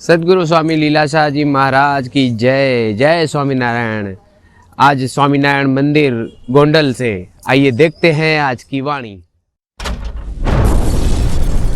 सदगुरु स्वामी लीलाशाह जी महाराज की जय। जय स्वामीनारायण। आज स्वामीनारायण मंदिर गोंडल से आइए देखते हैं आज की वाणी।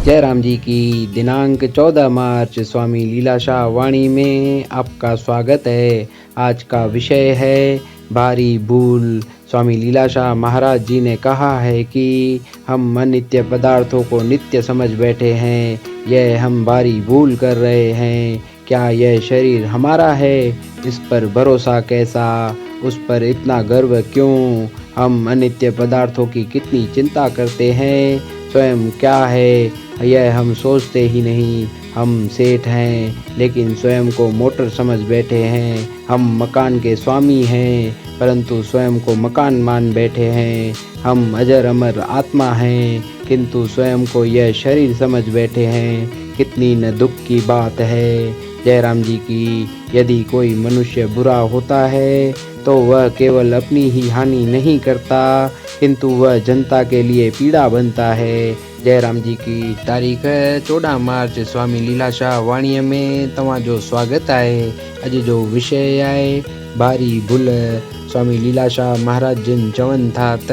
जय राम जी की। दिनांक 14 मार्च स्वामी लीलाशाह वाणी में आपका स्वागत है। आज का विषय है भारी भूल। स्वामी लीलाशाह महाराज जी ने कहा है कि हम अनित्य पदार्थों को नित्य समझ बैठे हैं। यह हम भारी भूल कर रहे हैं। क्या यह शरीर हमारा है? इस पर भरोसा कैसा? उस पर इतना गर्व क्यों? हम अनित्य पदार्थों की कितनी चिंता करते हैं। स्वयं क्या है यह हम सोचते ही नहीं। हम सेठ हैं लेकिन स्वयं को मोटर समझ बैठे हैं। हम मकान के स्वामी हैं परंतु स्वयं को मकान मान बैठे हैं। हम अजर अमर आत्मा हैं किंतु स्वयं को यह शरीर समझ बैठे हैं। कितनी न दुख की बात है। जय राम जी की। यदि कोई मनुष्य बुरा होता है तो वह केवल अपनी ही हानि नहीं करता किंतु वह जनता के लिए पीड़ा बनता है। जय राम जी की। तारीख 14 मार्च स्वामी लीलाशाह वाणी में तव्हांजो स्वागत है। अज जो विषय है भारी भूल। स्वामी लीलाशाह महाराज जिन चवन था त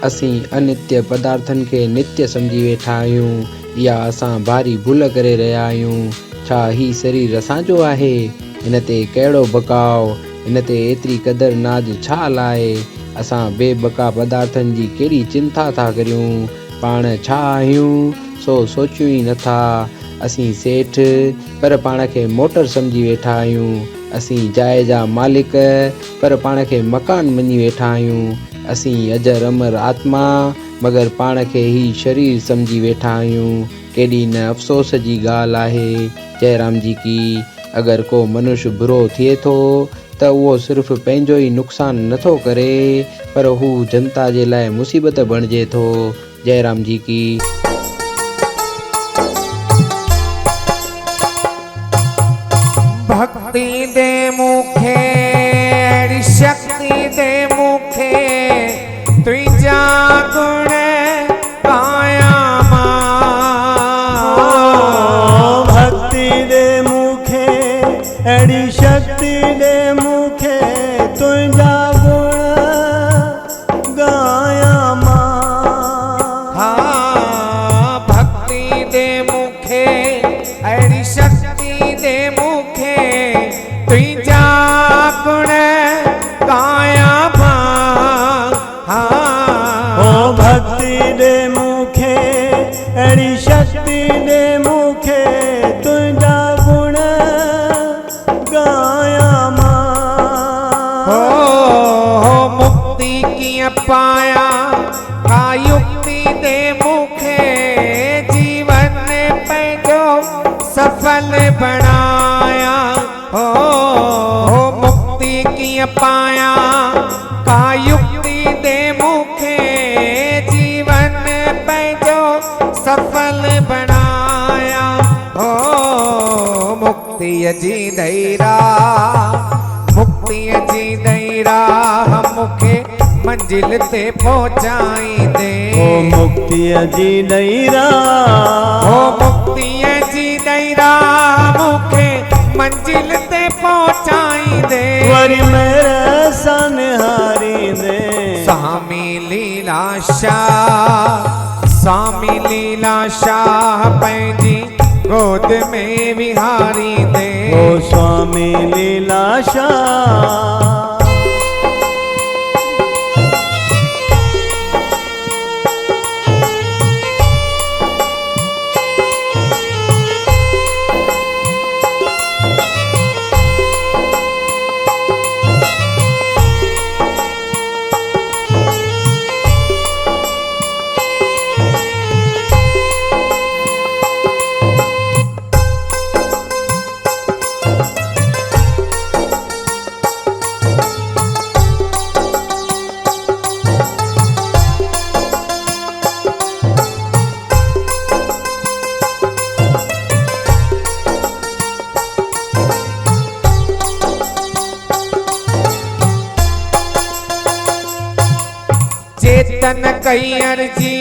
असीं अनित्य पदार्थन के नित्य समझी वेठा आहियूं या असां भारी भूल करे रहिया आहियूं। छा ही शरीर असांजो आहे? हिन ते कहिड़ो बकाव? हिन ते एतिरी क़दर नाज छा लाए? असां बेबका पदार्थन जी कहिड़ी चिंता था करियूं। पाण छा आहियूं सो सोचियूं ई नथा। असीं सेठ पर पाण खे मोटर समझी वेठा आहियूं। असीं जाइ जा मालिक पर पाण खे मकान मञी वेठा आहियूं। असीं अजर अमर आत्मा मगर पाण खे ही शरीर समझी वेठा आहियूं। केॾी न अफ़सोस जी ॻाल्हि आहे। जय राम जी की। अगर को मनुष्य बुरो थिए थो त उहो सिर्फ़ पंहिंजो ई नुक़सान नथो करे पर हू जनता जे लाइ मुसीबत बणिजे थो। जय राम जी की। भक्ति दे मुखे अड़ी शक्ति दे मुखे तुझा गुण पाया भक्ति दे मुखे अड़ी शक्ति दे मुखे तुझा गुण गाया हाँ भक्ति दे मुखे अड़ी शक्ति दे मुखे तुझा गुण गाया हाँ भक्ति दे मुखे अड़ी शक्ति दे मुखे तुझा गुण गाया हो मुक्ति की पाया का युक्ति दे मुखे जीवन पे जो सफल बनाया। हो मुक्ति की पाया का युक्ति दे मुखे जीवन पे जो सफल बनाया। हो मुक्ति जी दैरा मुक्ति जी दैरा मुखे मंजिल ते पहुंचाई दे। ओ मुक्ति जी दैरा हो मुक्ति जी दैरा मुखे मंजिल ते पहुंचाई दे। वरी मेरे सनहारी दे। स्वामी लीलाशाह स्वामी लीलाशाह पंहिंजी गोद में विहारी दे। ओ स्वामी लीलाशाह चेतन कई अर्जी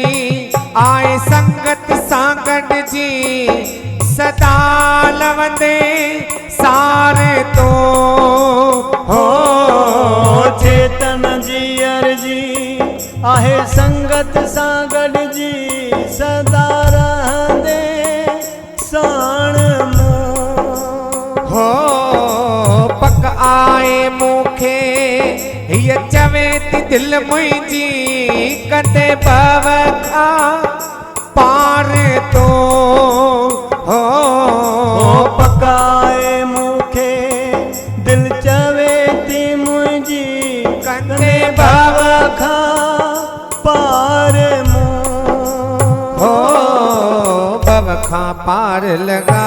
आए संगत सांगट जी सदा लवंदे सारे तो हो चेतन जी अर्जी आहे संगत सां गॾिजी सदा रहंदे साण मूं हो पक आए मूंखे हीअ चवे थी दिल मुंहिंजी कॾहिं भव खां पार तो हो पकाए मूंखे दिल चवे थी मुंहिंजी कंदे भव खां पार मूं हो भव खां पार लगा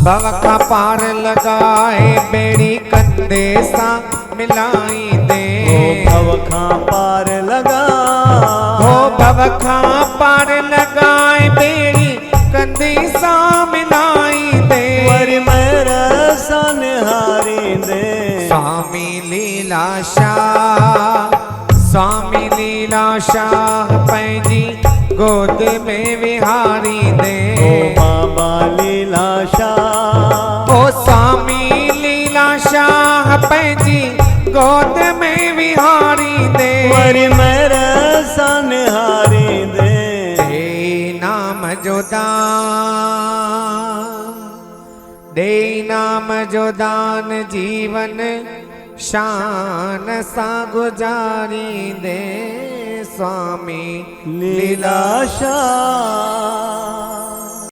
भव खां पार लगाए बेड़ी कंदे सां मिलाई दे भव खां पार लगा हो भव खां पार लगाए बेड़ी कंदे सां मिलाई दे वरी महर सां निहारींदे स्वामी लीलाशाह पंहिंजी गोद में विहारी दे ओ बाबा लीलाशाह ओ स्वामी लीलाशाह पंहिंजी गोद में विहारी दे वरी महर सां निहारींदे दे नाम जो दान दे नाम जो दान जीवन शान सां गुजारी दे स्वामी लीलाशाह